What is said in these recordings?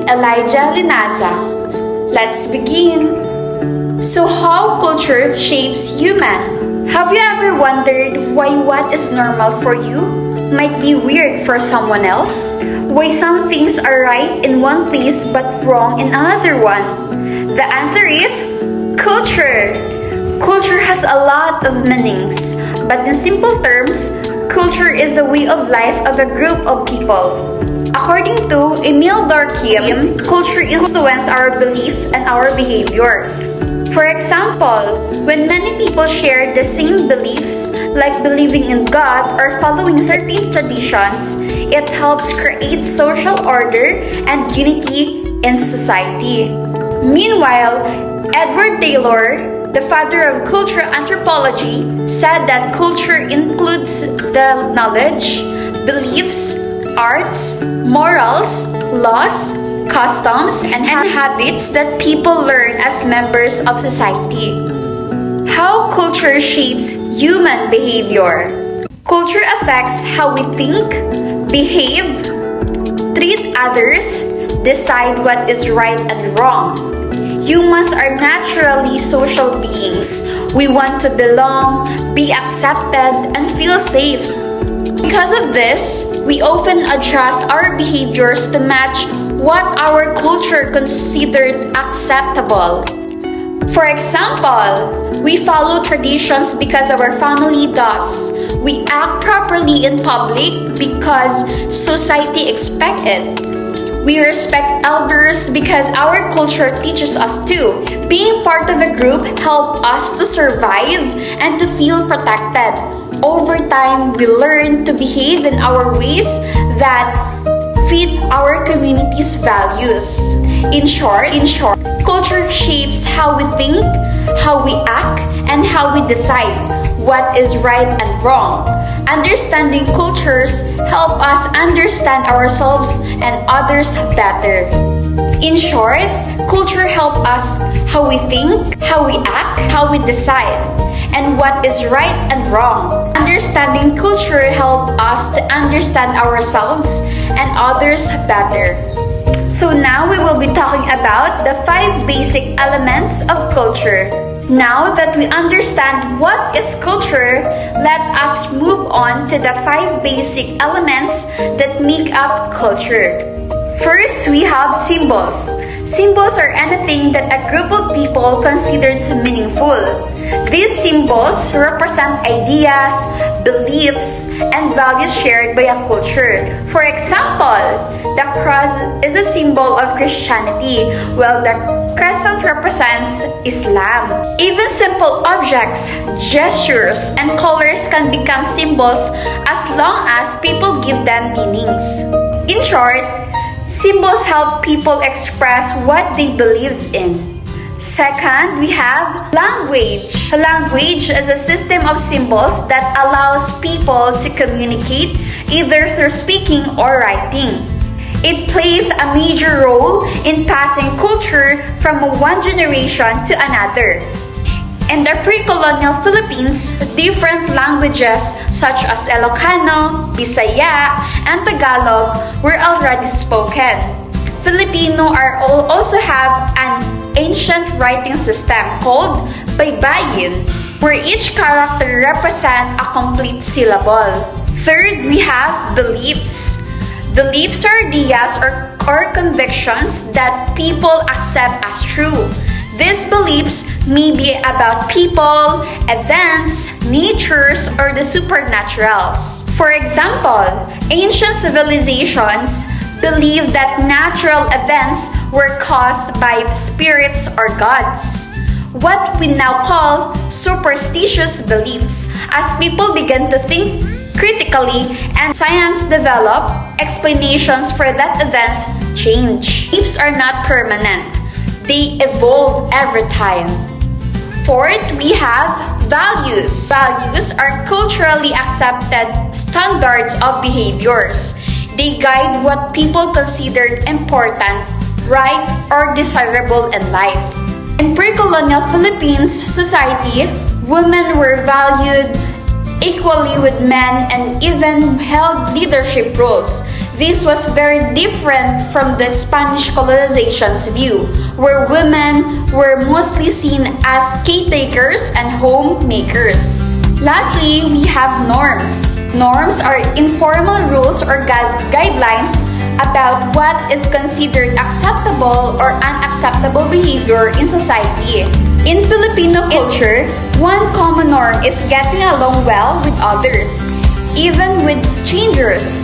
Elijah Linaza. Let's begin. So how culture shapes human? Have you ever wondered why what is normal for you might be weird for someone else? Why some things are right in one place but wrong in another one? The answer is culture. Culture has a lot of meanings, but in simple terms, culture is the way of life of a group of people. According to Emil Durkheim, culture influences our belief and our behaviors. For example, when many people share the same beliefs, like believing in God or following certain traditions, it helps create social order and unity in society. Meanwhile, Edward Taylor, the father of cultural anthropology, said that culture includes the knowledge, beliefs, arts, morals, laws, customs, and habits that people learn as members of society. How culture shapes human behavior. Culture affects how we think, behave, treat others, decide what is right and wrong. Humans are naturally social beings. We want to belong, be accepted, and feel safe. Because of this, we often adjust our behaviors to match what our culture considered acceptable. For example, we follow traditions because our family does. We act properly in public because society expects it. We respect elders because our culture teaches us to. Being part of a group helps us to survive and to feel protected. Over time, we learn to behave in our ways that fit our community's values. In short, culture shapes how we think, how we act, and how we decide what is right and wrong. Understanding cultures help us understand ourselves and others better. In short, culture helps us how we think, how we act, how we decide, and what is right and wrong. Understanding culture helps us to understand ourselves and others better. So now we will be talking about the 5 basic elements of culture. Now that we understand what is culture, let us move on to the 5 basic elements that make up culture. First, we have symbols. Symbols are anything that a group of people considers meaningful. These symbols represent ideas, beliefs, and values shared by a culture. For example, the cross is a symbol of Christianity, while the crescent represents Islam. Even simple objects, gestures, and colors can become symbols as long as people give them meanings. In short, symbols help people express what they believe in. Second, we have language. Language is a system of symbols that allows people to communicate either through speaking or writing. It plays a major role in passing culture from one generation to another. In the pre-colonial Philippines, different languages such as Ilocano, Bisaya, and Tagalog were already spoken. Filipino also have an ancient writing system called baybayin, where each character represents a complete syllable. Third, we have beliefs. Beliefs are ideas or convictions that people accept as true. These beliefs may be about people, events, natures, or the supernaturals. For example, ancient civilizations believed that natural events were caused by spirits or gods. What we now call superstitious beliefs, as people began to think critically and science developed explanations for that events change. Beliefs are not permanent. They evolve every time. Fourth, we have values. Values are culturally accepted standards of behaviors. They guide what people considered important, right, or desirable in life. In pre-colonial Philippines society, women were valued equally with men and even held leadership roles. This was very different from the Spanish colonization's view, where women were mostly seen as caretakers and homemakers. Lastly, we have norms. Norms are informal rules or guidelines about what is considered acceptable or unacceptable behavior in society. In Filipino culture, one common norm is getting along well with others, even with strangers.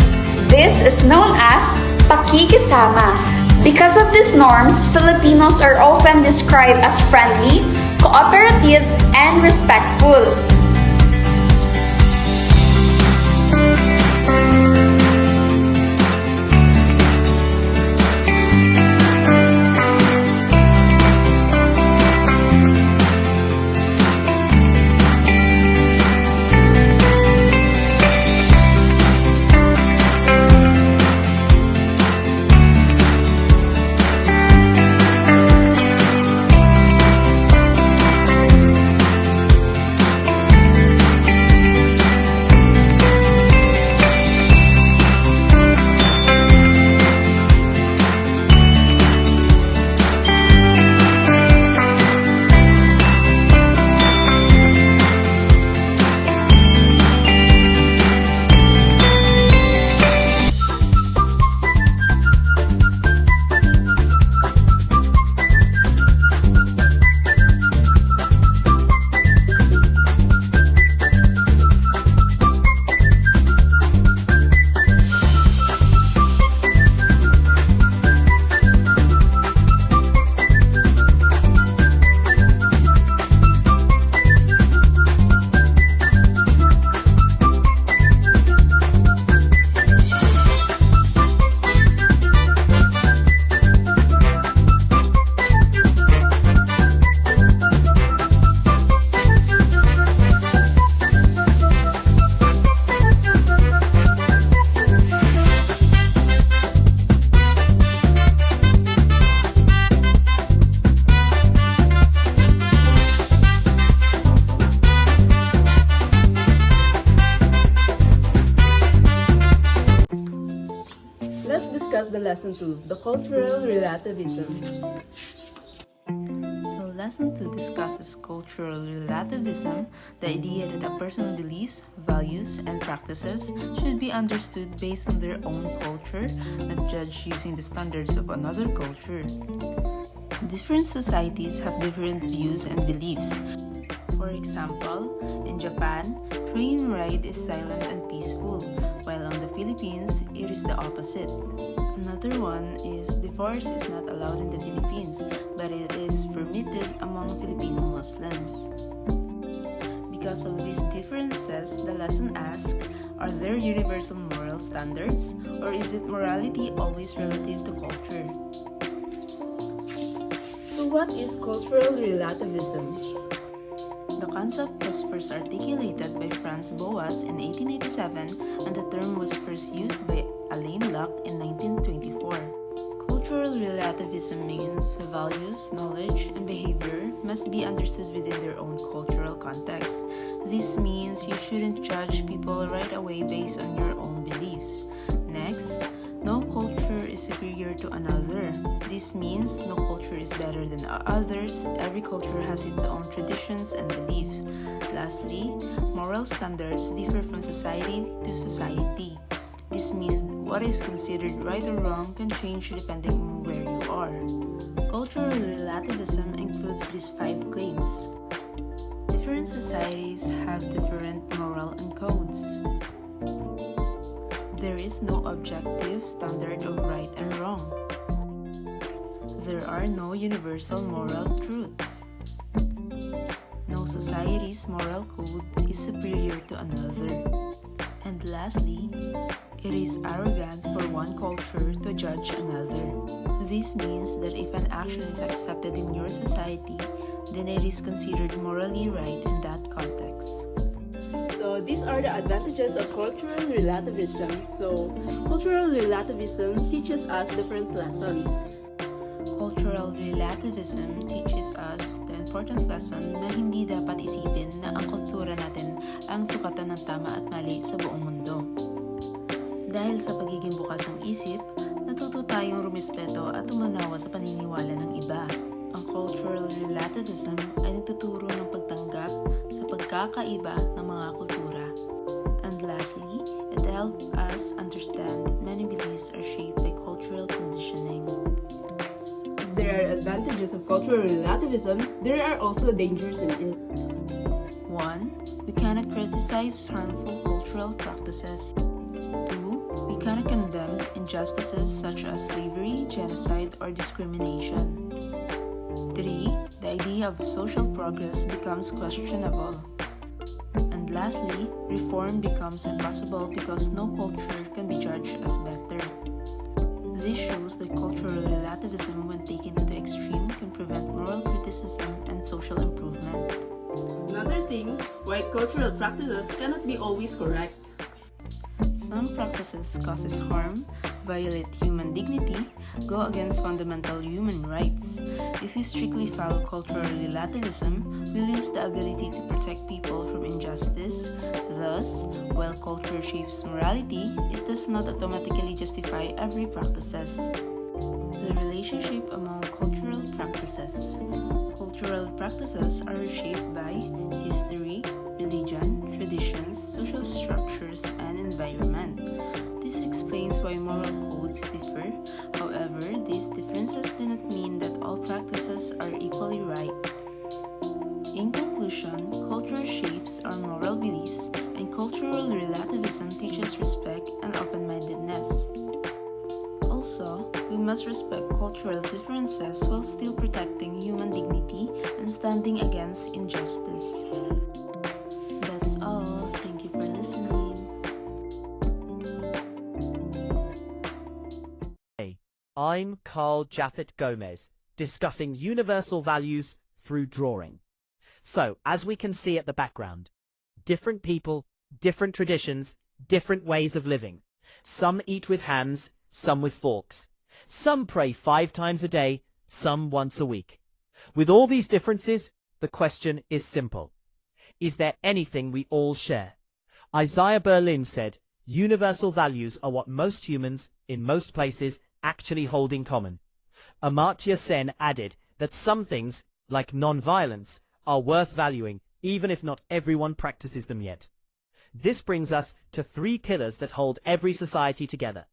This is known as pakikisama. Because of these norms, Filipinos are often described as friendly, cooperative, and respectful. Let's discuss the lesson 2, the cultural relativism. So lesson 2 discusses cultural relativism, the idea that a person's beliefs, values, and practices should be understood based on their own culture, not judged using the standards of another culture. Different societies have different views and beliefs. For example, in Japan, train ride is silent and peaceful, while on the Philippines, it is the opposite. Another one is divorce is not allowed in the Philippines, but it is permitted among Filipino Muslims. Because of these differences, the lesson asks, are there universal moral standards, or is it morality always relative to culture? So what is cultural relativism? The concept was first articulated by Franz Boas in 1887, and the term was first used by Alain Locke in 1924. Cultural relativism means values, knowledge, and behavior must be understood within their own cultural context. This means you shouldn't judge people right away based on your own beliefs. Next, no culture is superior to another. This means no culture is better than others. Every culture has its own traditions and beliefs. Lastly, moral standards differ from society to society. This means what is considered right or wrong can change depending on where you are. Cultural relativism includes these 5 claims. Different societies have different moral and codes. There is no objective standard of right and wrong. There are no universal moral truths. No society's moral code is superior to another. And lastly, it is arrogant for one culture to judge another. This means that if an action is accepted in your society, then it is considered morally right in that context. So these are the advantages of cultural relativism. So cultural relativism teaches us different lessons. Cultural relativism teaches us the important lesson na hindi dapat isipin na ang kultura natin ang sukatan ng tama at mali sa buong mundo. Dahil sa pagiging bukas ng isip, natuto tayong rumispeto at umanawa sa paniniwala ng iba. Ang cultural relativism ay nagtuturo ng pagtanggap sa pagkakaiba ng mga kultura. And lastly, it helps us understand that many beliefs are shaped by cultural conditioning. If there are advantages of cultural relativism, there are also dangers in it. 1. We cannot criticize harmful cultural practices. 2. We cannot condemn injustices such as slavery, genocide, or discrimination. 3. The idea of social progress becomes questionable. And lastly, reform becomes impossible because no culture can be judged as better. This shows that cultural relativism, when taken to the extreme, can prevent moral criticism and social improvement. Another thing, why cultural practices cannot be always correct. Some practices causes harm, violate human dignity, go against fundamental human rights. If we strictly follow cultural relativism, we lose the ability to protect people from injustice. Thus, while culture shapes morality, it does not automatically justify every practices. The relationship among cultural practices. Cultural practices are shaped by history, religion, traditions, social structures, and environment. This explains why moral codes differ. However, these differences do not mean that all practices are equally right. In conclusion, culture shapes our moral beliefs, and cultural relativism teaches respect and open-mindedness. Also, we must respect cultural differences while still protecting human dignity and standing against injustice. That's all. Thank you for listening. Hey, I'm Carl Jaffet Gomez, discussing universal values through drawing. So, as we can see at the background, different people, different traditions, different ways of living. Some eat with hands, some with forks. Some pray 5 times a day, some once a week. With all these differences, the question is simple. Is there anything we all share? Isaiah Berlin said, universal values are what most humans, in most places, actually hold in common. Amartya Sen added that some things, like non-violence, are worth valuing, even if not everyone practices them yet. This brings us to 3 pillars that hold every society together.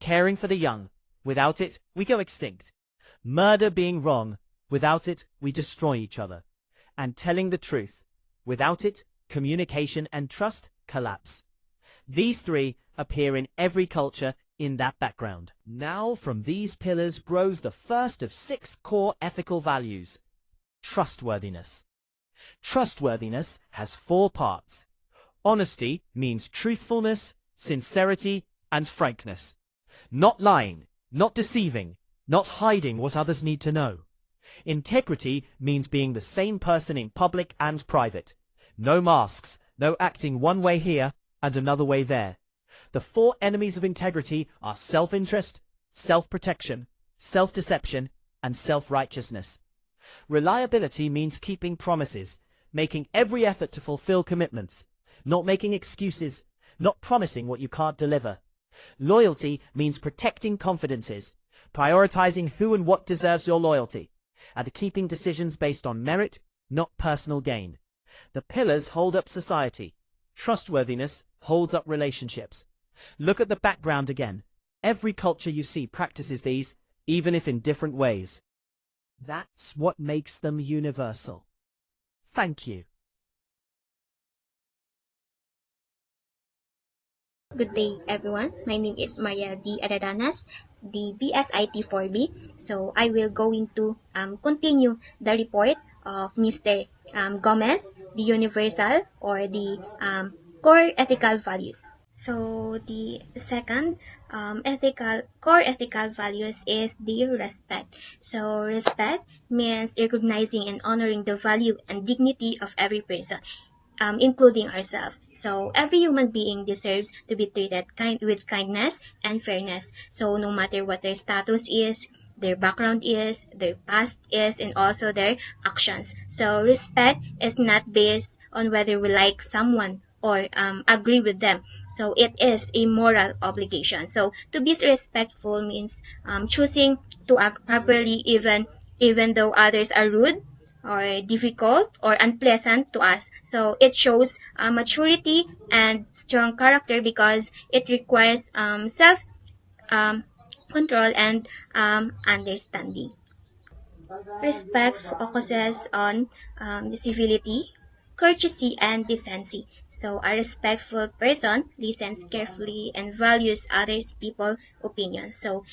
Caring for the young. Without it, we go extinct. Murder being wrong. Without it, we destroy each other. And telling the truth. Without it, communication and trust collapse. These 3 appear in every culture in that background. Now from these pillars grows the first of 6 core ethical values. Trustworthiness. Trustworthiness has 4 parts. Honesty means truthfulness, sincerity, and frankness. Not lying, not deceiving, not hiding what others need to know. Integrity means being the same person in public and private. No masks, no acting one way here and another way there. The 4 enemies of integrity are self-interest, self-protection, self-deception, and self-righteousness. Reliability means keeping promises, making every effort to fulfill commitments, not making excuses, not promising what you can't deliver. Loyalty means protecting confidences, prioritizing who and what deserves your loyalty, and keeping decisions based on merit, not personal gain. The pillars hold up society. Trustworthiness holds up relationships. Look at the background again. Every culture you see practices these, even if in different ways. That's what makes them universal. Thank you. Good day, everyone. My name is Maria D. Aradanas, the BSIT 4B. So I will going to continue the report of Mr. Gomez, the universal or the core ethical values. So the second core ethical values is the respect. So respect means recognizing and honoring the value and dignity of every person, including ourselves. So every human being deserves to be treated with kindness and fairness. So no matter what their status is, their background is, their past is, and also their actions. So respect is not based on whether we like someone or agree with them. So it is a moral obligation. So to be respectful means choosing to act properly even though others are rude or difficult or unpleasant to us. So it shows maturity and strong character because it requires self um, control and understanding. Respect focuses on the civility, courtesy, and decency. So, a respectful person listens carefully and values others' people opinions. So,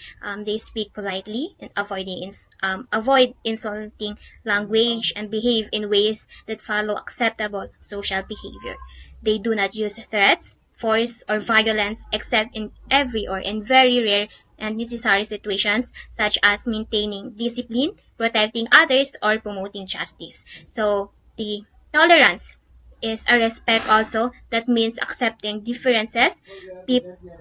they speak politely and avoid insulting language and behave in ways that follow acceptable social behavior. They do not use threats, force, or violence except in every or in very rare and necessary situations such as maintaining discipline, protecting others, or promoting justice. So the tolerance is a respect also that means accepting differences.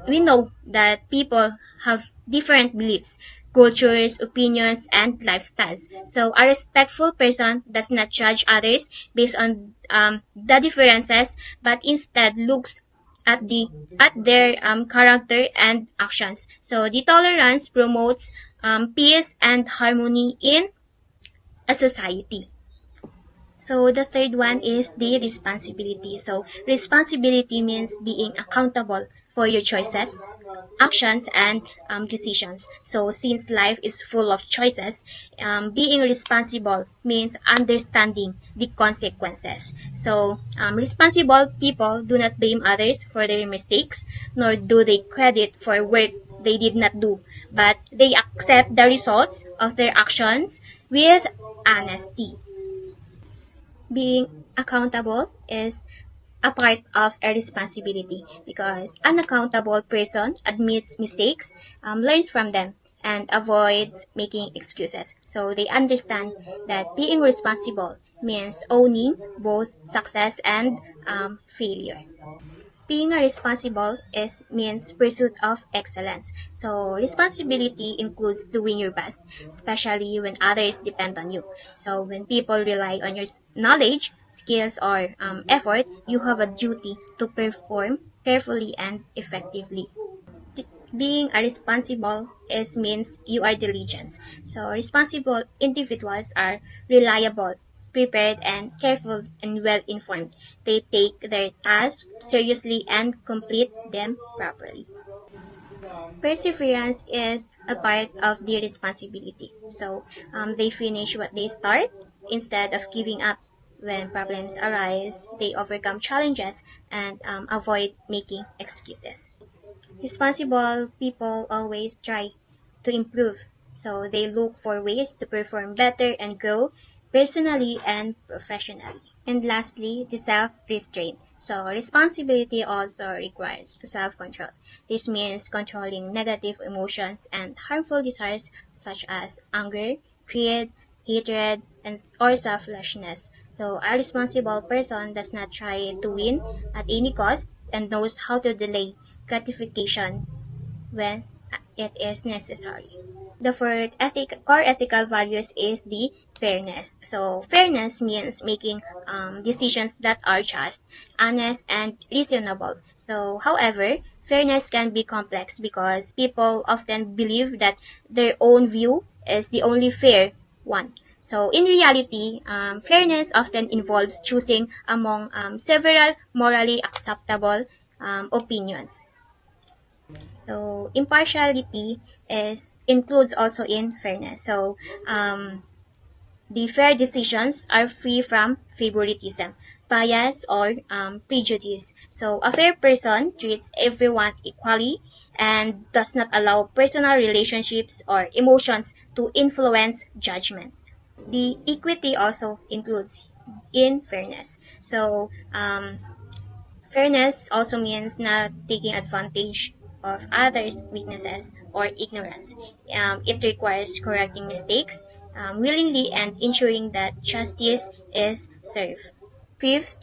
We know that people have different beliefs, cultures, opinions, and lifestyles. So a respectful person does not judge others based on the differences, but instead looks at their character and actions. So the tolerance promotes peace and harmony in a society. So the third one is the responsibility. So responsibility means being accountable for your choices, actions, and decisions. So since life is full of choices, being responsible means understanding the consequences. So responsible people do not blame others for their mistakes, nor do they credit for work they did not do, but they accept the results of their actions with honesty. Being accountable is a part of a responsibility because an accountable person admits mistakes, learns from them, and avoids making excuses. So they understand that being responsible means owning both success and failure. Being a responsible is means pursuit of excellence. So responsibility includes doing your best, especially when others depend on you. So when people rely on your knowledge, skills, or effort, you have a duty to perform carefully and effectively. Being a responsible is means you are diligent. So responsible individuals are reliable, prepared, and careful and well informed. They take their tasks seriously and complete them properly. Perseverance is a part of the responsibility. So they finish what they start instead of giving up. When problems arise, they overcome challenges and avoid making excuses. Responsible people always try to improve, so they look for ways to perform better and grow personally and professionally. And lastly, the self-restraint. So responsibility also requires self-control. This means controlling negative emotions and harmful desires such as anger, greed, hatred, and or selfishness. So a responsible person does not try to win at any cost and knows how to delay gratification when it is necessary. The fourth core ethical values is the fairness. So fairness means making decisions that are just, honest, and reasonable. So however, fairness can be complex because people often believe that their own view is the only fair one. So in reality, fairness often involves choosing among several morally acceptable opinions. So impartiality is includes also in fairness. So the fair decisions are free from favoritism, bias, or prejudice. So a fair person treats everyone equally and does not allow personal relationships or emotions to influence judgment. The equity also includes in fairness. So fairness also means not taking advantage of others' weaknesses or ignorance. It requires correcting mistakes willingly and ensuring that justice is served. Fifth,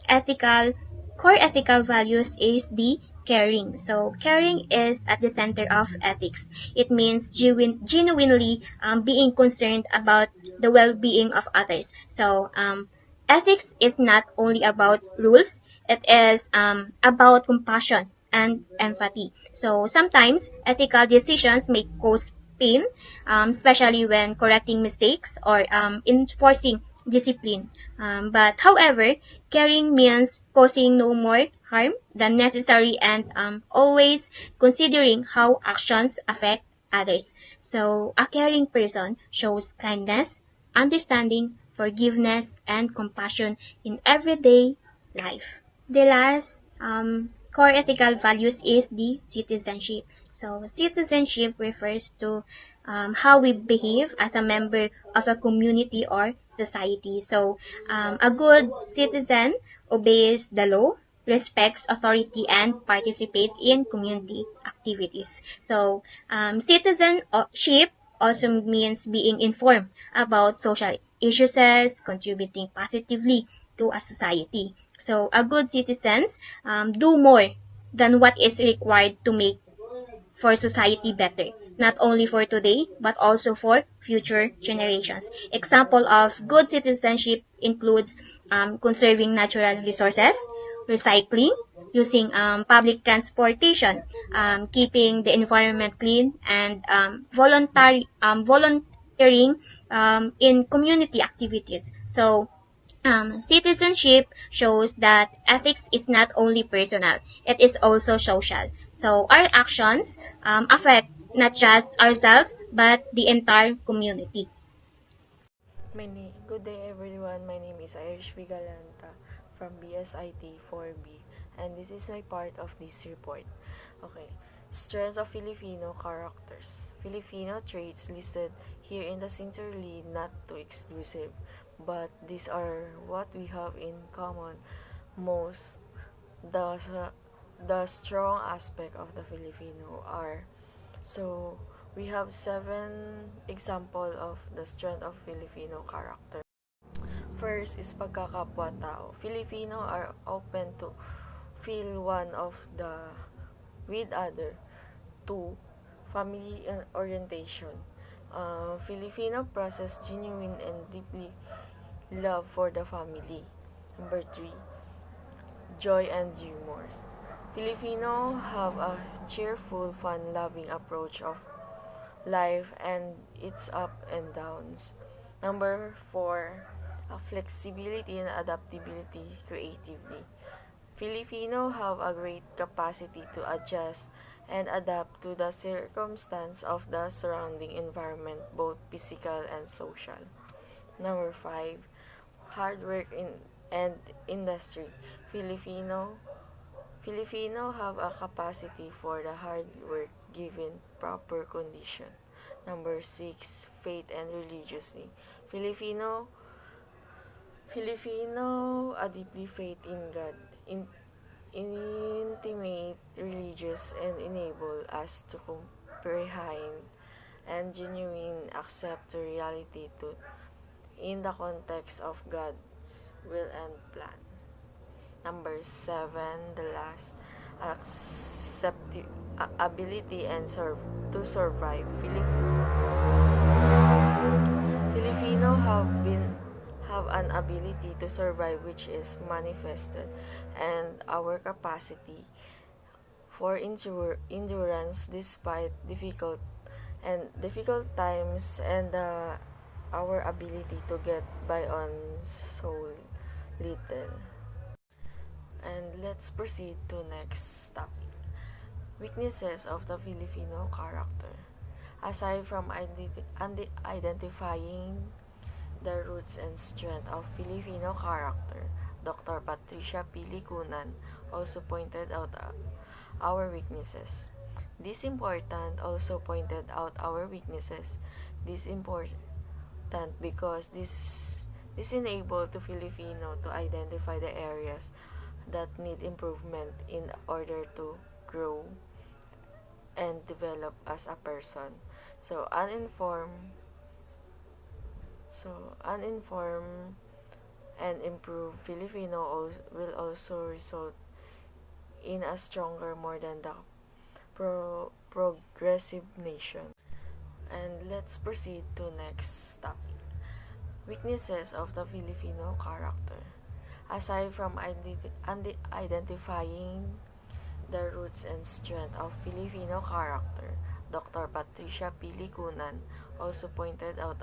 core ethical values is the caring. So caring is at the center of ethics. It means genuinely being concerned about the well-being of others. So ethics is not only about rules, it is about compassion and empathy. So sometimes ethical decisions may cause pain, especially when correcting mistakes or enforcing discipline. But however, caring means causing no more harm than necessary and always considering how actions affect others. So a caring person shows kindness, understanding, forgiveness, and compassion in everyday life. The last core ethical values is the citizenship. So citizenship refers to how we behave as a member of a community or society. So a good citizen obeys the law, respects authority, and participates in community activities. So citizenship also means being informed about social issues, contributing positively to a society. So a good citizens do more than what is required to make for society better, not only for today but also for future generations. Example of good citizenship includes conserving natural resources, recycling, using public transportation, keeping the environment clean, and volunteering in community activities. So citizenship shows that ethics is not only personal, it is also social. So our actions affect not just ourselves, but the entire community. Good day everyone. My name is Irish Vigalanta from BSIT 4B, and this is my part of this report. Okay. Strengths of Filipino characters. Filipino traits listed here in the center lead not too exclusive, but these are what we have in common most. The the strong aspect of the Filipino are, so we have 7 example of the strength of Filipino character. First is pagkakapwa-tao. Filipino are open to feel one of the with other. 2. Family orientation. Filipino process genuine and deeply love for the family. Number 3. Joy and humor. Filipino have a cheerful, fun-loving approach of life and its up and downs. Number 4, flexibility and adaptability creatively. Filipino have a great capacity to adjust and adapt to the circumstance of the surrounding environment, both physical and social. Number 5, hard work and industry. Filipino have a capacity for the hard work given proper condition. Number 6, faith and religiously. Filipino a deeply faith in God, intimate religious and enable us to comprehend and genuine accept the reality to in the context of God's will and plan. Number 7, the last, ability and to survive. Filipino have an ability to survive which is manifested, and our capacity for endurance despite difficult times, and our ability to get by on so little. And let's proceed to next topic. Weaknesses of the Filipino character. Aside from identifying the roots and strength of Filipino character, Dr. Patricia P. Licunan also pointed out our weaknesses. This important also pointed out our weaknesses. This important because this enable to Filipino to identify the areas that need improvement in order to grow and develop as a person. So uninformed and improved Filipino will also result in a stronger, more than the progressive nation. And let's proceed to next topic. Weaknesses of the Filipino character. Aside from identifying the roots and strength of Filipino character, Dr. Patricia P. Licunan also pointed out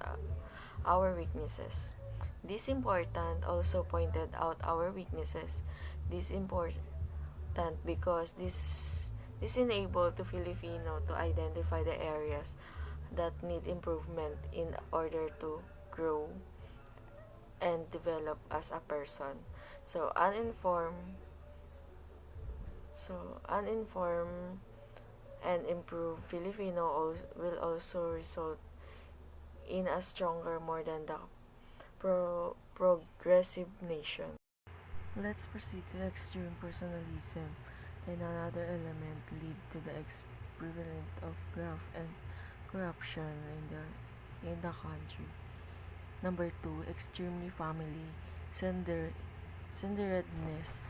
our weaknesses. This important also pointed out our weaknesses. This important because this enable to Filipino to identify the areas that need improvement in order to grow and develop as a person. So uninformed and improved Filipino will also result in a stronger, more than the progressive nation. Let's proceed to extreme personalism, and another element lead to the prevalence of graft and corruption in the country. Number 2, extremely family centeredness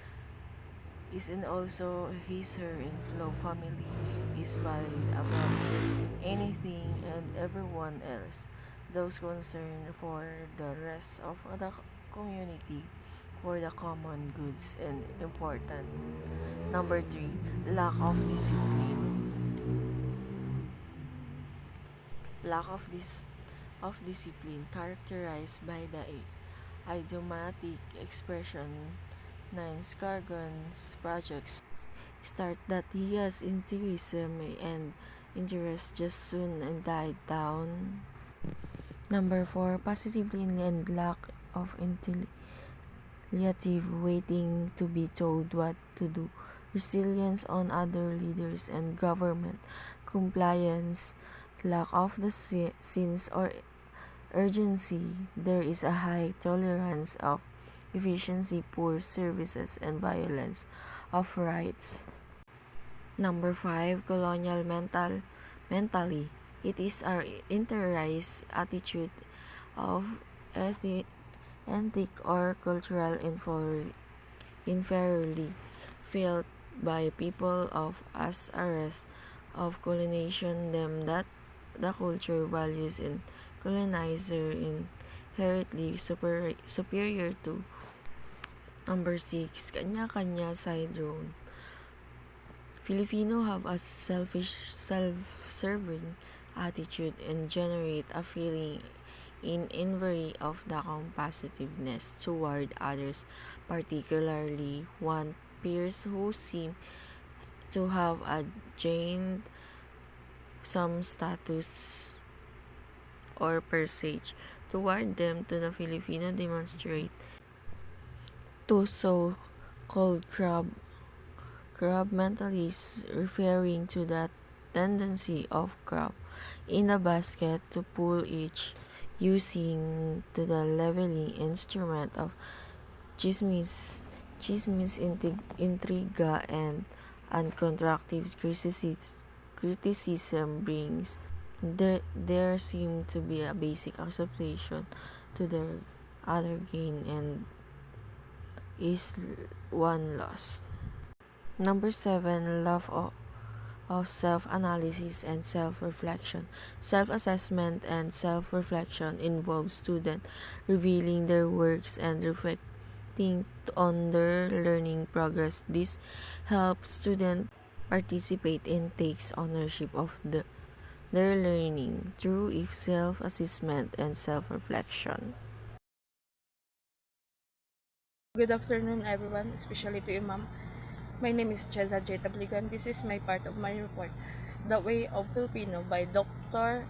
is in also his her inflow family is valued above anything and everyone else. Those concerned for the rest of the community for the common goods and important. Number 3, lack of discipline. Lack of discipline characterized by the idiomatic expression Nines Cargon's projects start that he has enthusiasm and interest just soon and died down. Number 4, positively and lack of initiative waiting to be told what to do. Resilience on other leaders and government compliance, lack of the sense or urgency. There is a high tolerance of efficiency, poor services, and violence of rights. Number 5, colonial mentally. It is our interiorized attitude of ethnic or cultural inferiority felt by people of as a rest of colonization them that the culture values in colonizer inherently superior to. Number 6, kanya-kanya syndrome. Filipino have a selfish, self-serving attitude and generate a feeling in envy of the competitiveness toward others, particularly one peers who seem to have gained some status or prestige toward them to the Filipino demonstrate to so-called crab mentalists referring to that tendency of crab in a basket to pull each using to the leveling instrument of chismis, intriga, and unconstructive criticism brings. There seem to be a basic acceptation to their other gain and is one lost. Number 7, love of self-analysis and self-reflection. Self-assessment and self-reflection involve students revealing their works and reflecting on their learning progress. This helps students participate and takes ownership of their learning through self-assessment and self-reflection. Good afternoon, everyone, especially to you, ma'am. My name is Cheza J. Tabligan. This is my part of my report, The Way of Filipino by Dr.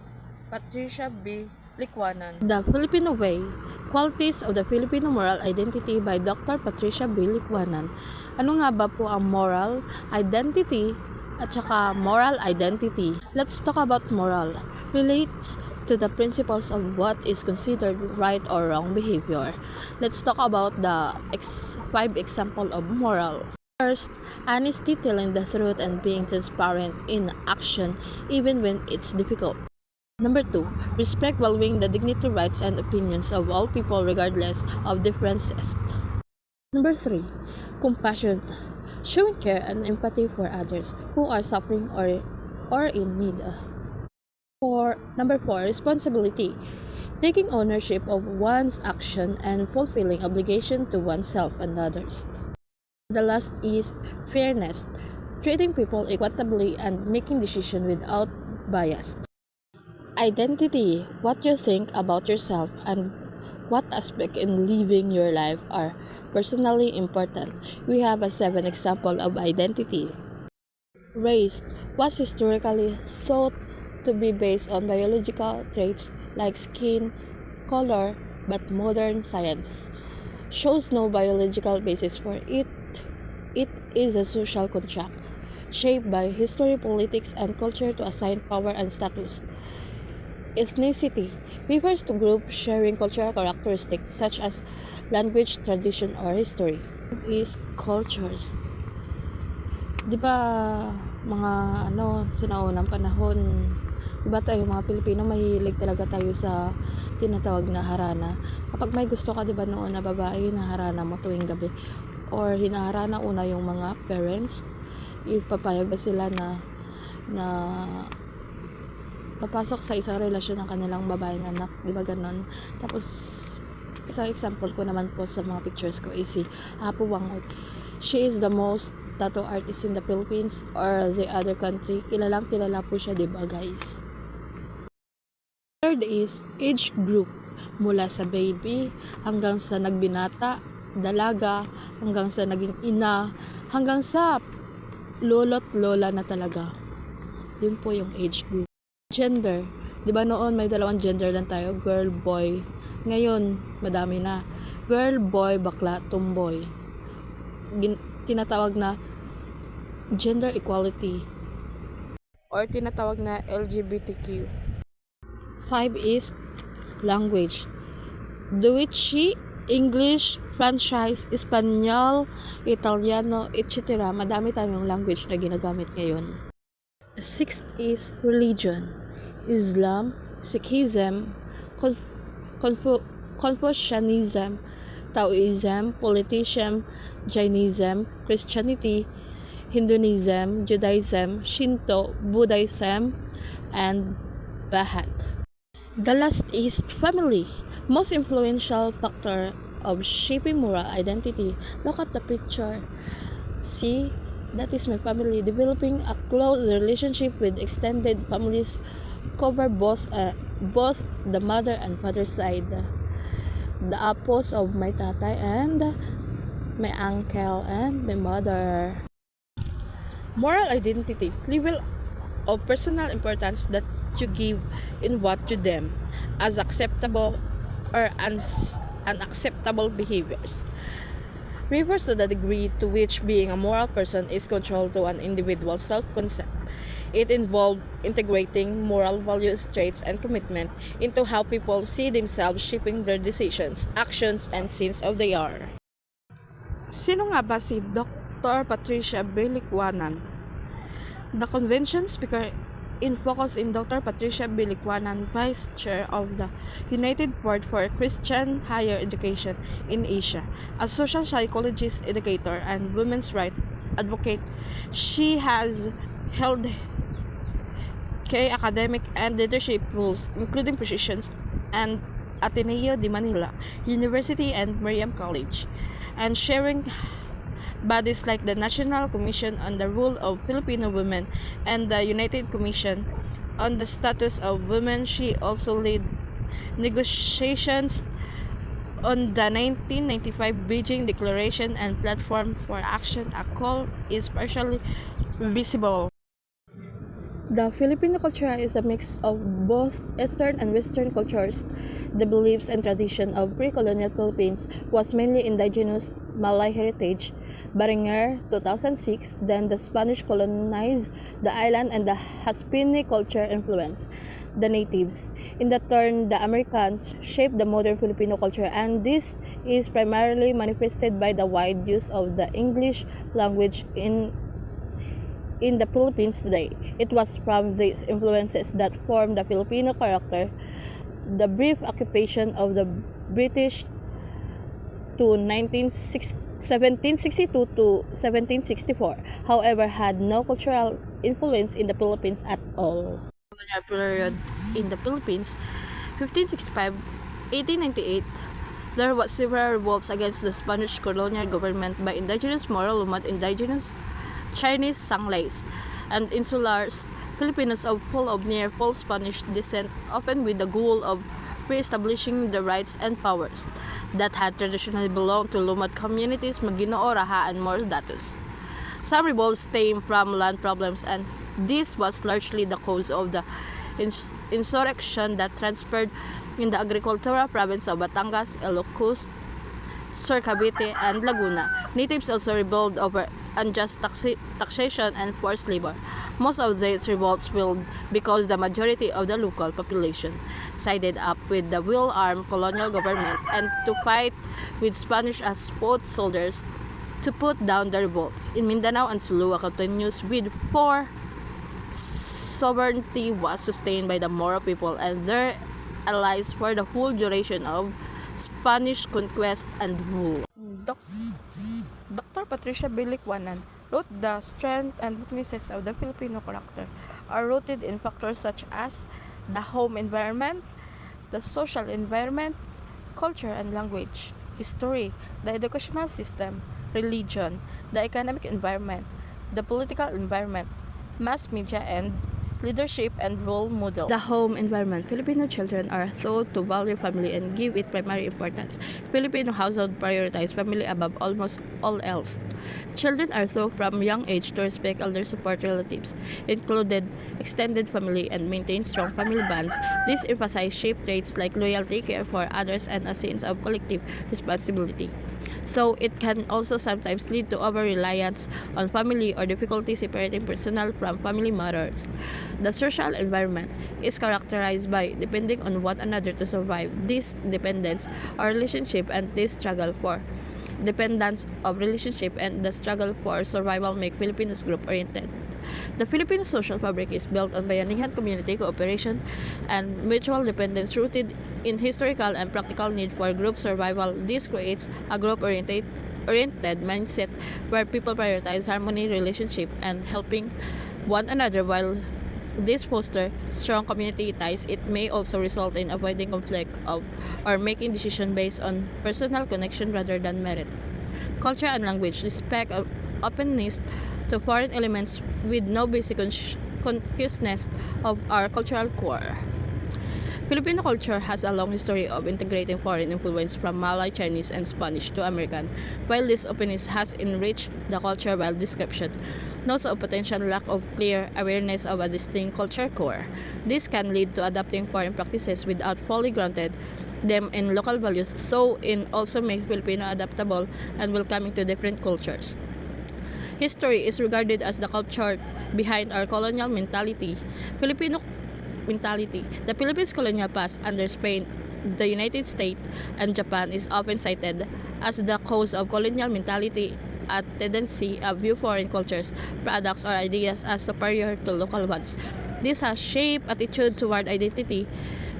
Patricia B. Licuanan. The Filipino Way, Qualities of the Filipino Moral Identity by Dr. Patricia B. Licuanan. Ano nga ba po ang moral identity at saka moral identity? Let's talk about moral. Relates to the principles of what is considered right or wrong behavior. Let's talk about the 5 examples of moral. First, honesty, telling the truth and being transparent in action even when it's difficult. Number 2, respect, valuing the dignity, rights, and opinions of all people regardless of differences. Number 3, compassion, showing care and empathy for others who are suffering or in need. Number 4, responsibility. Taking ownership of one's action and fulfilling obligation to oneself and others. The last is fairness. Treating people equitably and making decisions without bias. Identity. What you think about yourself and what aspect in living your life are personally important. We have a 7 example of identity. Race was historically thought to be based on biological traits like skin color, but modern science shows no biological basis for it. It is a social construct shaped by history, politics, and culture to assign power and status. Ethnicity refers to groups sharing cultural characteristics such as language, tradition, or history. Is cultures. Di ba mga sinaunang panahon, di ba tayo mga Pilipino mahilig talaga tayo sa tinatawag na harana. Kapag may gusto ka, di ba noon na babae, hinaharana mo tuwing gabi or hinaharana una yung mga parents if papayag ba sila na papasok sa isang relasyon ng kanilang babaeng anak, di ba ganon. Tapos isang example ko naman po sa mga pictures ko is si Apo Wangod. She is the most tattoo artist in the Philippines or the other country. Kilalang kilala po siya, diba guys? Third is age group. Mula sa baby hanggang sa nagbinata, dalaga, hanggang sa naging ina, hanggang sa lolo't lola na talaga. Yun po yung age group. Gender. Diba noon may dalawang gender lang tayo, girl, boy. Ngayon, madami na. Girl, boy, bakla, tomboy. Tinatawag na gender equality or tinatawag na LGBTQ. 5 is language. Deutsche, English, Franchise, Espanyol, Italiano, etc. Madami tayong language na ginagamit ngayon. 6th is religion. Islam, Sikhism, Confucianism, Taoism, Politicism, Jainism, Christianity, Hinduism, Judaism, Shinto, Buddhism, and Bahat. The last is family, most influential factor of shaping moral identity. Look at the picture. See, that is my family. Developing a close relationship with extended families cover both the mother and father side. The apos of my tatay and my uncle and my mother. Moral identity, level of personal importance that you give in what you deem as acceptable or unacceptable behaviors. Refers to the degree to which being a moral person is controlled to an individual's self-concept. It involved integrating moral values, traits, and commitment into how people see themselves, shaping their decisions, actions, and sins of they are. Sino nga ba si Dr. Patricia Bilikwanan? The convention speaker in focus in Dr. Patricia Bilikwanan, Vice Chair of the United Board for Christian Higher Education in Asia, a social psychologist, educator, and women's rights advocate. She has held key academic and leadership roles, including positions and Ateneo de Manila University and Miriam College, and sharing bodies like the National Commission on the Role of Filipino Women and the United Commission on the Status of Women. She also led negotiations on the 1995 Beijing Declaration and Platform for Action. A call is partially visible. The Filipino culture is a mix of both Eastern and Western cultures. The beliefs and tradition of pre-colonial Philippines was mainly indigenous Malay heritage. Baringer, 2006, then the Spanish colonized the island and the Hispanic culture influenced the natives. In the turn, the Americans shaped the modern Filipino culture, and this is primarily manifested by the wide use of the English language in the Philippines today. It was from these influences that formed the Filipino character. The brief occupation of the British to 1762 to 1764, however, had no cultural influence in the Philippines at all. colonial period in the Philippines, 1565-1898, there was several revolts against the Spanish colonial government by indigenous Moro Lumad, indigenous Chinese Sanglays, and insulars Filipinos of full of near full Spanish descent, often with the goal of re-establishing the rights and powers that had traditionally belonged to Lumad communities Maginoo, Raha, and Moro Datus. Some revolts stemmed from land problems, and this was largely the cause of the insurrection that transferred in the agricultural province of Batangas, Ilocos, Sur Cavite, and Laguna. Natives also rebelled over unjust taxation and forced labor. Most of these revolts failed because the majority of the local population sided up with the well-armed colonial government and to fight with Spanish as foot soldiers to put down the revolts. In Mindanao and Sulu continues with four sovereignty was sustained by the Moro people and their allies for the whole duration of Spanish conquest and rule. Dr. Patricia B. Licuanan wrote the strength and weaknesses of the Filipino character are rooted in factors such as the home environment, the social environment, culture and language, history, the educational system, religion, the economic environment, the political environment, mass media, and leadership and role model. The home environment. Filipino children are taught to value family and give it primary importance. Filipino household prioritize family above almost all else. Children are taught from young age to respect elders, support relatives, included extended family, and maintain strong family bonds. This emphasizes shape traits like loyalty, care for others, and a sense of collective responsibility. So it can also sometimes lead to over-reliance on family or difficulty separating personal from family matters. The social environment is characterized by depending on one another to survive. This dependence or relationship and this struggle for dependence of relationship and the struggle for survival make Filipinos group-oriented. The Philippine social fabric is built on bayanihan community cooperation and mutual dependence rooted in historical and practical need for group survival. This creates a group-oriented mindset where people prioritize harmony, relationship, and helping one another. While this fosters strong community ties, it may also result in avoiding conflict or making decisions based on personal connection rather than merit. Culture and language respect openness to foreign elements with no basic consciousness of our cultural core. Filipino culture has a long history of integrating foreign influence from Malay, Chinese, and Spanish to American. While this openness has enriched the culture while description notes of potential lack of clear awareness of a distinct culture core. This can lead to adopting foreign practices without fully grounded them in local values, so in also make Filipino adaptable and welcoming to different cultures. History is regarded as the culture behind our colonial mentality. Filipino mentality. The Philippines' colonial past under Spain, the United States, and Japan is often cited as the cause of colonial mentality, a tendency to view foreign cultures, products, or ideas as superior to local ones. This has shaped attitude toward identity,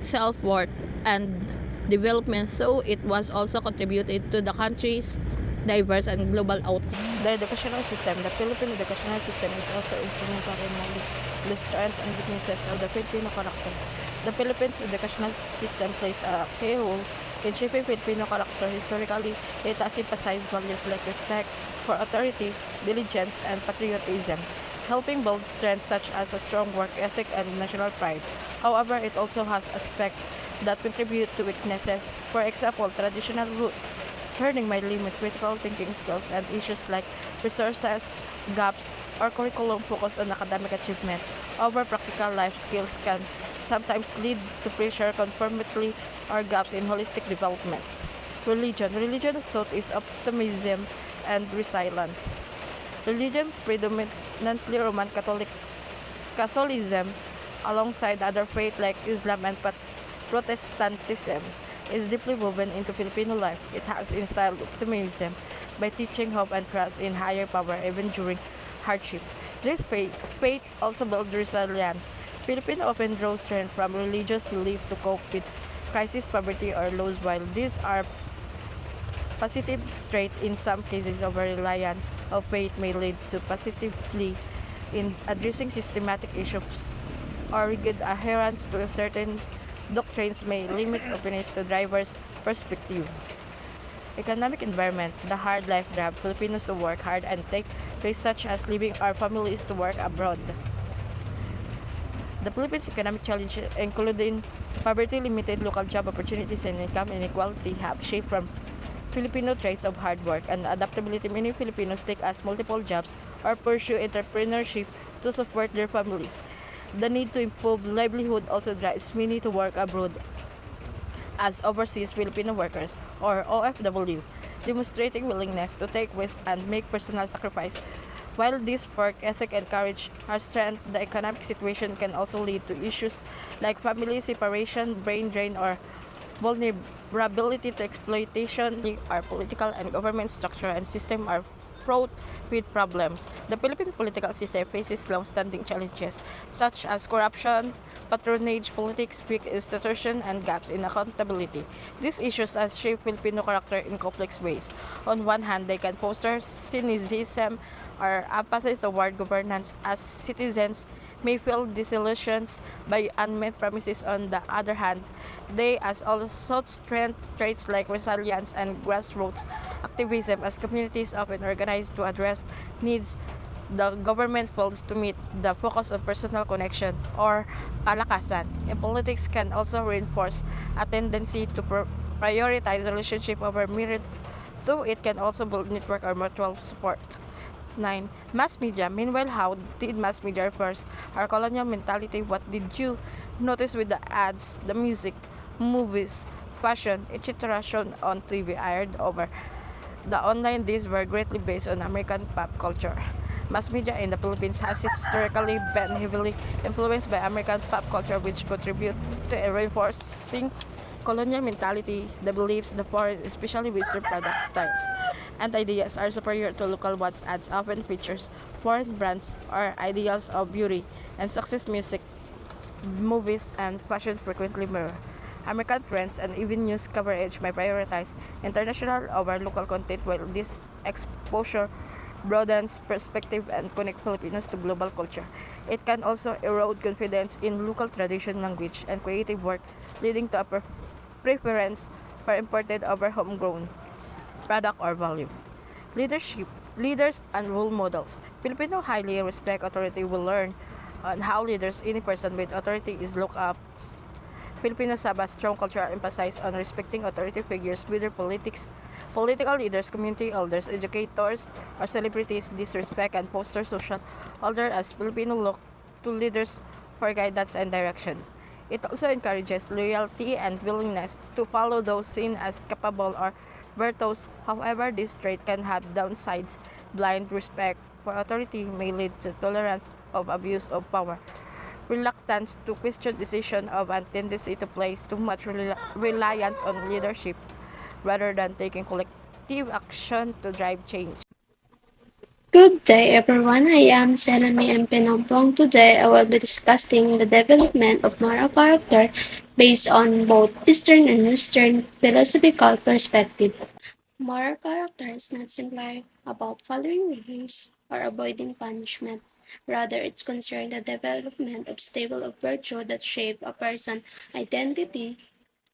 self-worth, and development, though it was also contributed to the country's diverse and global outlook. The educational system. The Philippine educational system is also instrumental in molding the strengths and weaknesses of the Filipino character. The Philippines educational system plays a key role in shaping Filipino character. Historically, it has emphasized values like respect for authority, diligence, and patriotism, helping build strengths such as a strong work ethic and national pride. However, it also has aspects that contribute to weaknesses, for example, traditional root, learning may limit critical thinking skills and issues like resources, gaps, or curriculum focus on academic achievement over practical life skills can sometimes lead to pressure, conformity, or gaps in holistic development. Religion thought is optimism and resilience. Religion predominantly Roman Catholicism alongside other faiths like Islam and Protestantism is deeply woven into Filipino life. It has instilled optimism by teaching hope and trust in higher power even during hardship. This faith also builds resilience. Filipinos often draw strength from religious belief to cope with crisis, poverty, or loss. While these are positive traits, in some cases over-reliance of faith may lead to positively in addressing systematic issues or rigid adherence to certain doctrines may limit openness to drivers' perspective. Economic environment, the hard life drive Filipinos to work hard and take risks such as leaving our families to work abroad. The Philippines' economic challenges, including poverty, limited local job opportunities, and income inequality, have shaped from Filipino traits of hard work and adaptability. Many Filipinos take as multiple jobs or pursue entrepreneurship to support their families. The need to improve livelihood also drives many to work abroad as overseas Filipino workers, or OFW, demonstrating willingness to take risks and make personal sacrifice. While this work ethic and courage are strength, the economic situation can also lead to issues like family separation, brain drain, or vulnerability to exploitation. Our political and government structure and system are fraught with problems. The Philippine political system faces long-standing challenges such as corruption, patronage politics, weak institutions, and gaps in accountability. These issues have shaped Filipino character in complex ways. On one hand, they can foster cynicism or apathy toward governance as citizens may feel disillusioned by unmet promises. On the other hand, they as also strength traits like resilience and grassroots activism as communities often organize to address needs the government fails to meet. The focus on personal connection or kalakasan in politics can also reinforce a tendency to prioritize relationship over merit, though it can also build network or mutual support. 9. Mass media. Meanwhile, how did mass media refers our colonial mentality? What did you notice with the ads, the music, movies, fashion, etc. shown on TV aired over the online? These were greatly based on American pop culture. Mass media in the Philippines has historically been heavily influenced by American pop culture, which contribute to reinforcing colonial mentality. The beliefs the foreign, especially Western product styles and ideas are superior to local ones. Ads often features foreign brands or ideals of beauty and success. Music, movies, and fashion frequently mirror American trends, and even news coverage may prioritize international over local content. While this exposure broadens perspective and connect Filipinos to global culture, it can also erode confidence in local tradition, language, and creative work, leading to a preference for imported over homegrown product or value. Leadership, leaders and role models. Filipino highly respect authority will learn on how leaders, any person with authority is looked up. Filipinos have a strong cultural emphasis on respecting authority figures, whether political leaders, community elders, educators, or celebrities. This respect and foster social order as Filipino look to leaders for guidance and direction. It also encourages loyalty and willingness to follow those seen as capable or virtuous. However, this trait can have downsides. Blind respect for authority may lead to tolerance of abuse of power, reluctance to question decision of, and tendency to place too much reliance on leadership rather than taking collective action to drive change. Good day, everyone. I am Selami M. Pinompong. Today, I will be discussing the development of moral character based on both Eastern and Western philosophical perspective. Moral character is not simply about following rules or avoiding punishment. Rather, it's concerned the development of stable of virtue that shape a person's identity,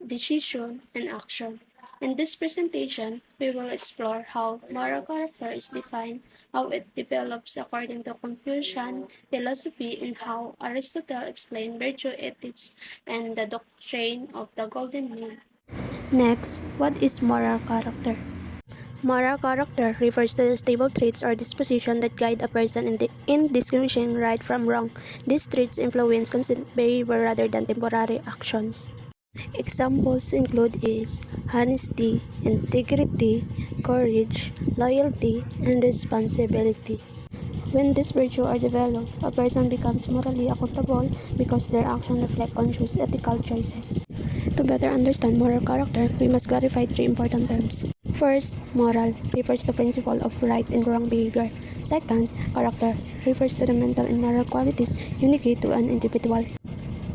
decision, and action. In this presentation, we will explore how moral character is defined, how it develops according to Confucian philosophy, and how Aristotle explained virtue ethics and the doctrine of the golden mean. Next, what is moral character? Moral character refers to the stable traits or disposition that guide a person in distinguishing right from wrong. These traits influence constant behavior rather than temporary actions. Examples include honesty, integrity, courage, loyalty, and responsibility. When these virtues are developed, a person becomes morally accountable because their actions reflect conscious ethical choices. To better understand moral character, we must clarify three important terms. First, moral refers to principle of right and wrong behavior. Second, character refers to the mental and moral qualities unique to an individual.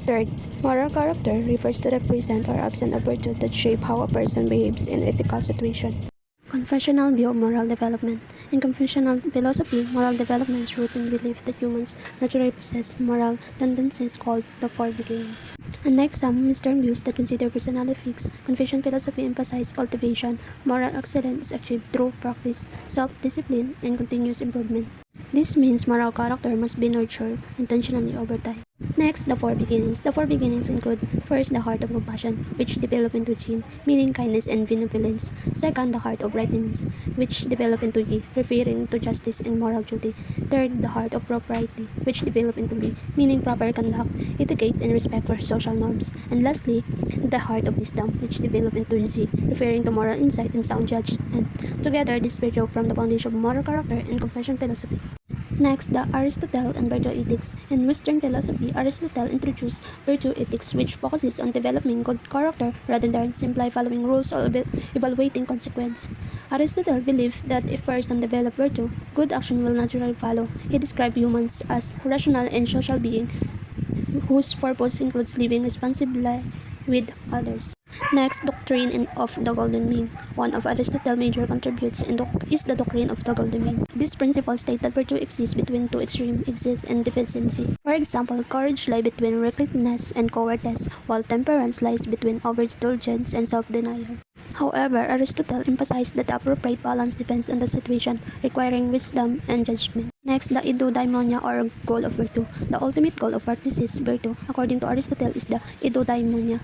Third, moral character refers to the present or absent of virtue that shape how a person behaves in ethical situation. Confessional view of moral development. In confessional philosophy, moral development is rooted in belief that humans naturally possess moral tendencies called the four beginnings. Unlike some Western views that consider personality fixed, confession philosophy emphasizes cultivation. Moral excellence is achieved through practice, self-discipline, and continuous improvement. This means moral character must be nurtured intentionally over time. Next, the four beginnings. The four beginnings include first, the heart of compassion, which develop into Jin, meaning kindness and benevolence. Second, the heart of righteousness, which develop into Yi, referring to justice and moral duty. Third, the heart of propriety, which develop into Li, meaning proper conduct, etiquette, and respect for social norms. And lastly, the heart of wisdom, which develop into Z, referring to moral insight and sound judgment. Together, these spiritual from the foundation of moral character and confession philosophy. Next, the Aristotle and virtue ethics. In Western philosophy, Aristotle introduced virtue ethics, which focuses on developing good character rather than simply following rules or evaluating consequence. Aristotle believed that if person develop virtue, good action will naturally follow. He described humans as rational and social beings whose purpose includes living responsibly with others. Next, doctrine of the golden mean. One of Aristotle's major contributes is the doctrine of the golden mean. This principle states that virtue exists between two extremes, excess and deficiency. For example, courage lies between recklessness and cowardice, while temperance lies between overindulgence and self-denial. However, Aristotle emphasized that the appropriate balance depends on the situation, requiring wisdom and judgment. Next, the eudaimonia or goal of virtue. The ultimate goal of practices virtue, according to Aristotle, is the eudaimonia.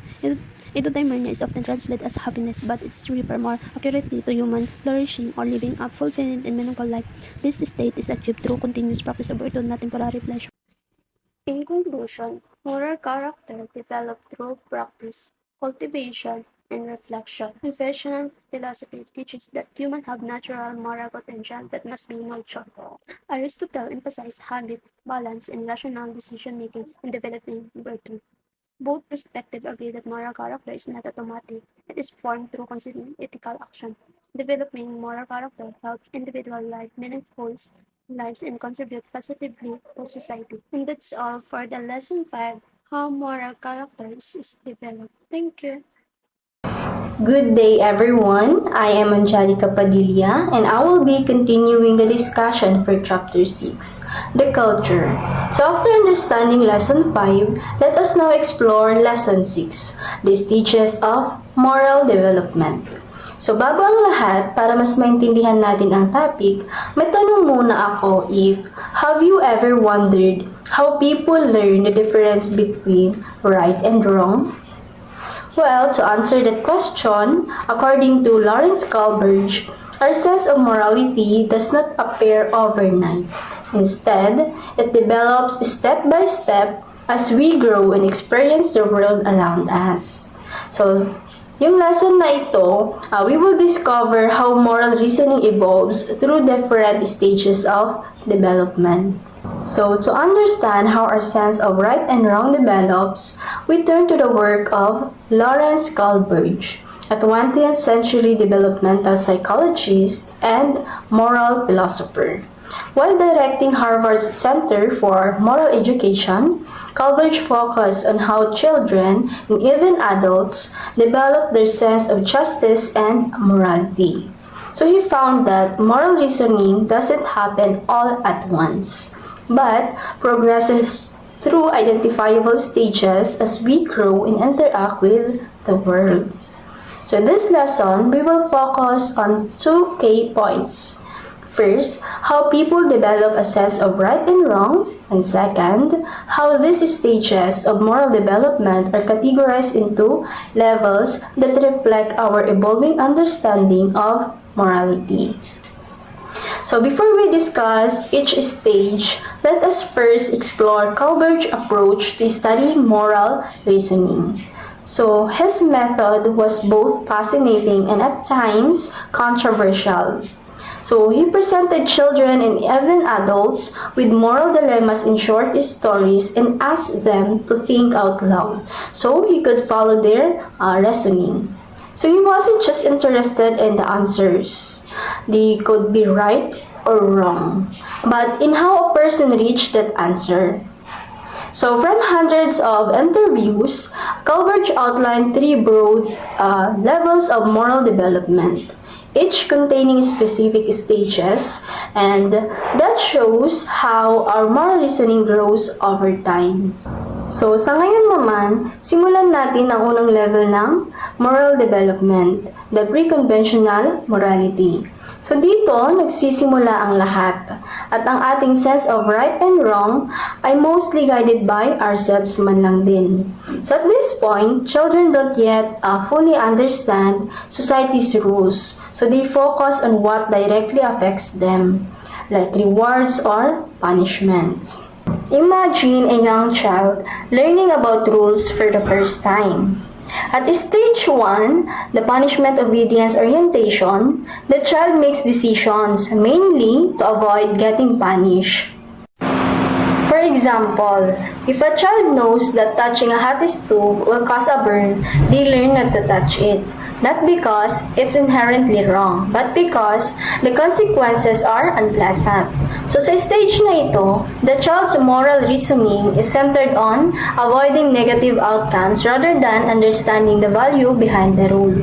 Eudaimonia is often translated as happiness, but it's referred more accurately to human flourishing or living a fulfilling and meaningful life. This state is achieved through continuous practice of virtue, not temporary pleasure. In conclusion, moral character developed through practice, cultivation, and reflection. Confessional philosophy teaches that humans have natural moral potential that must be nurtured. Aristotle emphasized habit, balance, and rational decision-making in developing virtue. Both perspectives agree that moral character is not automatic. It is formed through consistent ethical action. Developing moral character helps individuals live meaningful lives and contribute positively to society. And that's all for the lesson 5, how moral character is developed. Thank you. Good day everyone, I am Angelica Padilla and I will be continuing the discussion for chapter 6, the culture. So after understanding lesson 5, let us now explore lesson 6, the stages of moral development. So bago ang lahat, para mas maintindihan natin ang topic, may tanong muna ako if, have you ever wondered how people learn the difference between right and wrong? Well, to answer that question, according to Lawrence Kohlberg, our sense of morality does not appear overnight. Instead, it develops step by step as we grow and experience the world around us. So, yung lesson na ito, we will discover how moral reasoning evolves through different stages of development. So, to understand how our sense of right and wrong develops, we turn to the work of Lawrence Kohlberg, a 20th century developmental psychologist and moral philosopher. While directing Harvard's Center for Moral Education, Kohlberg focused on how children and even adults develop their sense of justice and morality. So he found that moral reasoning doesn't happen all at once, but progresses through identifiable stages as we grow and interact with the world. So in this lesson, we will focus on 2 key points. First, how people develop a sense of right and wrong, and second, how these stages of moral development are categorized into levels that reflect our evolving understanding of morality. So before we discuss each stage, let us first explore Kohlberg's approach to studying moral reasoning. So his method was both fascinating and at times controversial. So he presented children and even adults with moral dilemmas in short stories and asked them to think out loud so he could follow their reasoning. So he wasn't just interested in the answers. They could be right or wrong, but in how a person reached that answer. So from hundreds of interviews, Kohlberg outlined 3 broad levels of moral development. each containing specific stages, and that shows how our moral reasoning grows over time. So, sa ngayon naman, simulan natin ang unang level ng moral development, the pre-conventional morality. So, dito, nagsisimula ang lahat. At ang ating sense of right and wrong ay mostly guided by ourselves man lang din. So, at this point, children don't yet fully understand society's rules. So, they focus on what directly affects them, like rewards or punishments. Imagine a young child learning about rules for the first time. At stage 1, the punishment obedience orientation, the child makes decisions mainly to avoid getting punished. For example, if a child knows that touching a hot stove will cause a burn, they learn not to touch it. Not because it's inherently wrong, but because the consequences are unpleasant. So sa stage na ito, the child's moral reasoning is centered on avoiding negative outcomes rather than understanding the value behind the rule.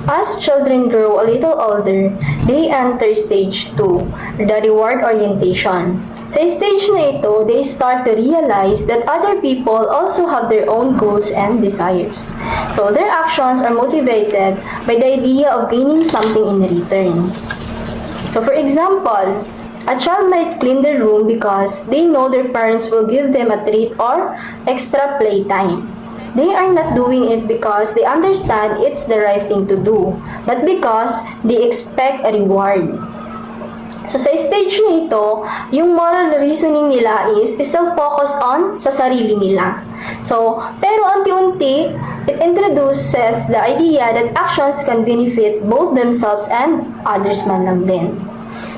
As children grow a little older, they enter stage 2, the reward orientation. Sa stage na ito, they start to realize that other people also have their own goals and desires. So their actions are motivated by the idea of gaining something in return. So for example, a child might clean their room because they know their parents will give them a treat or extra playtime. They are not doing it because they understand it's the right thing to do, but because they expect a reward. So sa stage na ito, yung moral reasoning nila is still focused on sa sarili nila. So, pero unti-unti, it introduces the idea that actions can benefit both themselves and others man lang din.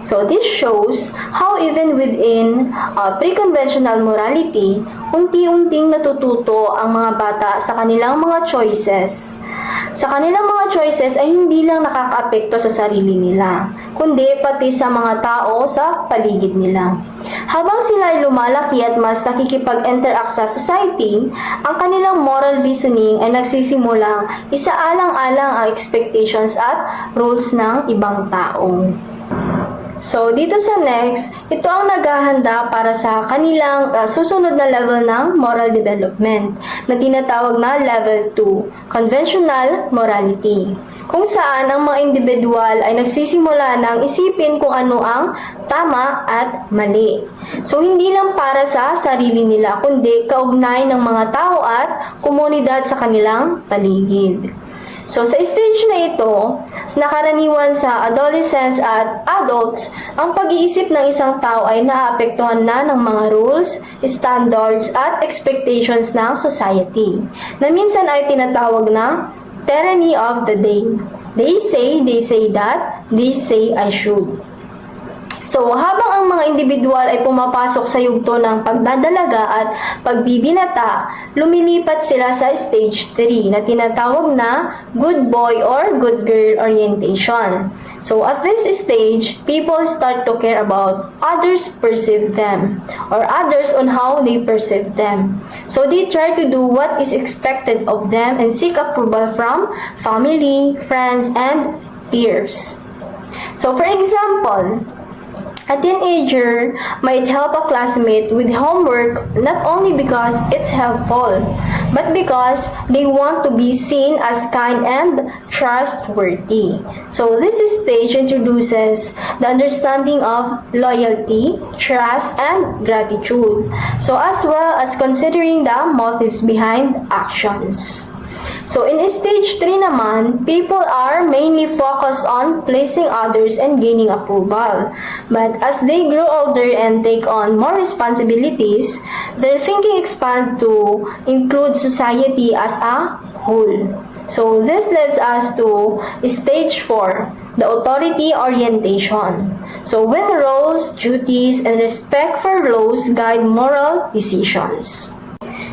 So this shows how even within pre-conventional morality, unti-unting natututo ang mga bata sa kanilang mga choices. Sa kanilang mga choices ay hindi lang nakakaapekto sa sarili nila, kundi pati sa mga tao sa paligid nila. Habang sila ay lumalaki at mas nakikipag-interact sa society, ang kanilang moral reasoning ay nagsisimulang isaalang-alang ang expectations at rules ng ibang tao. So, dito sa next, ito ang naghahanda para sa kanilang susunod na level ng moral development na tinatawag na level 2, conventional morality. Kung saan ang mga individual ay nagsisimula ng isipin kung ano ang tama at mali. So, hindi lang para sa sarili nila, kundi kaugnay ng mga tao at komunidad sa kanilang paligid. So, sa stage na ito, nakaraniwan sa adolescents at adults, ang pag-iisip ng isang tao ay naapektuhan na ng mga rules, standards, at expectations ng society, na minsan ay tinatawag na tyranny of the day. They say that, they say I should. So, habang ang mga individual ay pumapasok sa yugto ng pagdadalaga at pagbibinata, lumilipat sila sa stage 3 na tinatawag na good boy or good girl orientation. So, at this stage, people start to care about others perceive them or others on how they perceive them. So, they try to do what is expected of them and seek approval from family, friends, and peers. So, for example, a teenager might help a classmate with homework not only because it's helpful, but because they want to be seen as kind and trustworthy. So this stage introduces the understanding of loyalty, trust, and gratitude. So as well as considering the motives behind actions. So in stage 3 naman, people are mainly focused on pleasing others and gaining approval. But as they grow older and take on more responsibilities, their thinking expands to include society as a whole. So this leads us to stage 4, the authority orientation. So when roles, duties, and respect for laws guide moral decisions.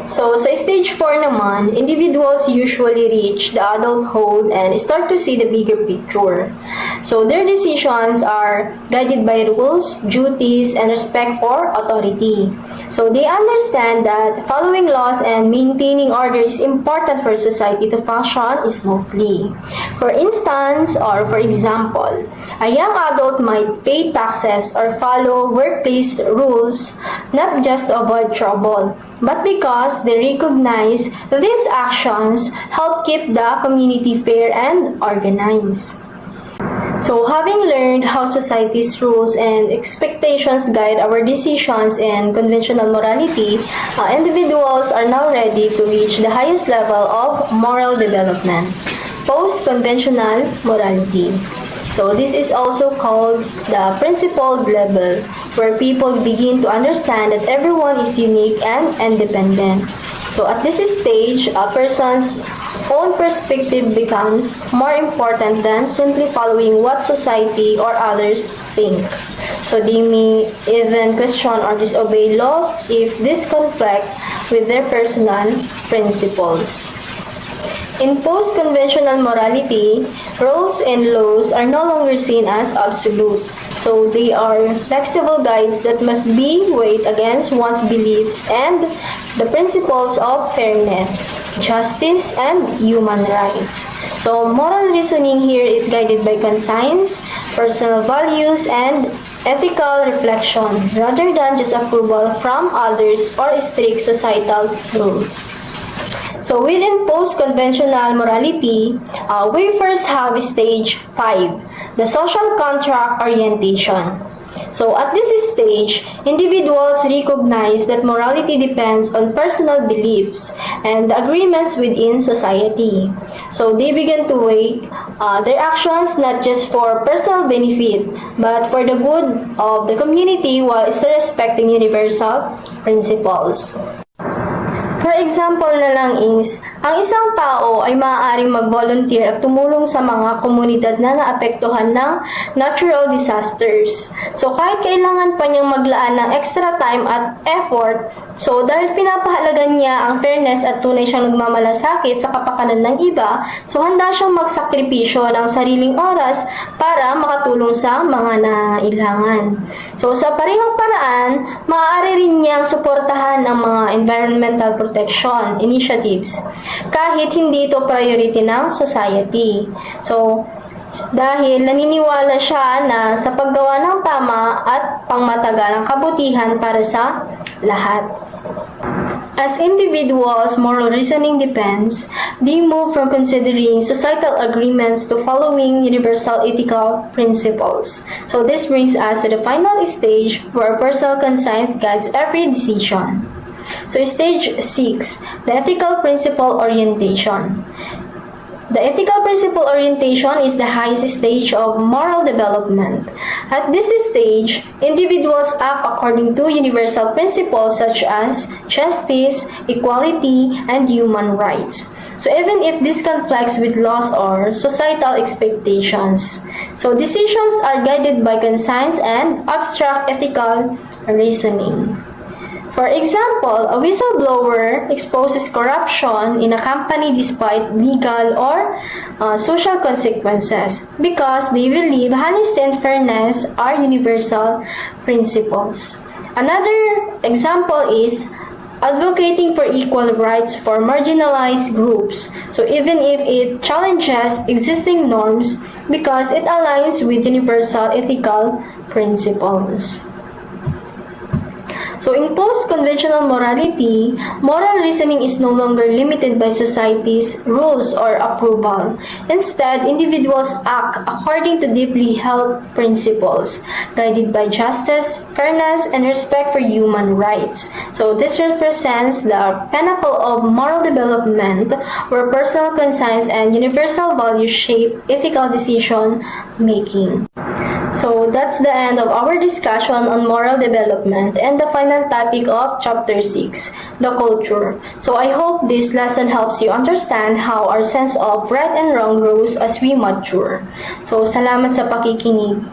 So, sa stage 4 naman, individuals usually reach the adulthood and start to see the bigger picture. So, their decisions are guided by rules, duties, and respect for authority. So, they understand that following laws and maintaining order is important for society to function smoothly. For instance, or for example, a young adult might pay taxes or follow workplace rules not just to avoid trouble, but because they recognize these actions help keep the community fair and organized. So, having learned how society's rules and expectations guide our decisions in conventional morality, individuals are now ready to reach the highest level of moral development, post-conventional morality. So, this is also called the principled level, where people begin to understand that everyone is unique and independent. So, at this stage, a person's own perspective becomes more important than simply following what society or others think. So, they may even question or disobey laws if this conflict with their personal principles. In post-conventional morality, rules and laws are no longer seen as absolute. So they are flexible guides that must be weighed against one's beliefs and the principles of fairness, justice, and human rights. So moral reasoning here is guided by conscience, personal values, and ethical reflection rather than just approval from others or strict societal rules. So within post-conventional morality, we first have stage 5, the social contract orientation. So at this stage, individuals recognize that morality depends on personal beliefs and agreements within society. So they begin to weigh their actions not just for personal benefit, but for the good of the community while still respecting universal principles. For example na lang is, ang isang tao ay maaaring mag-volunteer at tumulong sa mga komunidad na naapektuhan ng natural disasters. So kahit kailangan pa niyang maglaan ng extra time at effort, so dahil pinapahalagan niya ang fairness at tunay siyang nagmamalasakit sa kapakanan ng iba, so handa siyang magsakripisyo ng sariling oras para makatulong sa mga nangailangan. So sa parehong paraan, maaari rin niyang suportahan ang mga environmental protection initiatives kahit hindi ito priority ng society. So, dahil naniniwala siya na sa paggawa ng tama at pangmatagalang kabutihan para sa lahat. As individuals, moral reasoning depends, they move from considering societal agreements to following universal ethical principles. So this brings us to the final stage where personal conscience guides every decision. So stage 6, the ethical principle orientation. The ethical principle orientation is the highest stage of moral development. At this stage, individuals act according to universal principles such as justice, equality, and human rights. So even if this conflicts with laws or societal expectations, so decisions are guided by conscience and abstract ethical reasoning. For example, a whistleblower exposes corruption in a company despite legal or social consequences because they believe honesty and fairness are universal principles. Another example is advocating for equal rights for marginalized groups. So even if it challenges existing norms because it aligns with universal ethical principles. So in post-conventional morality, moral reasoning is no longer limited by society's rules or approval. Instead, individuals act according to deeply held principles, guided by justice, fairness, and respect for human rights. So this represents the pinnacle of moral development, where personal conscience and universal values shape ethical decision-making. So that's the end of our discussion on moral development and the final topic of Chapter 6, the culture. So I hope this lesson helps you understand how our sense of right and wrong grows as we mature. So salamat sa pakikinig.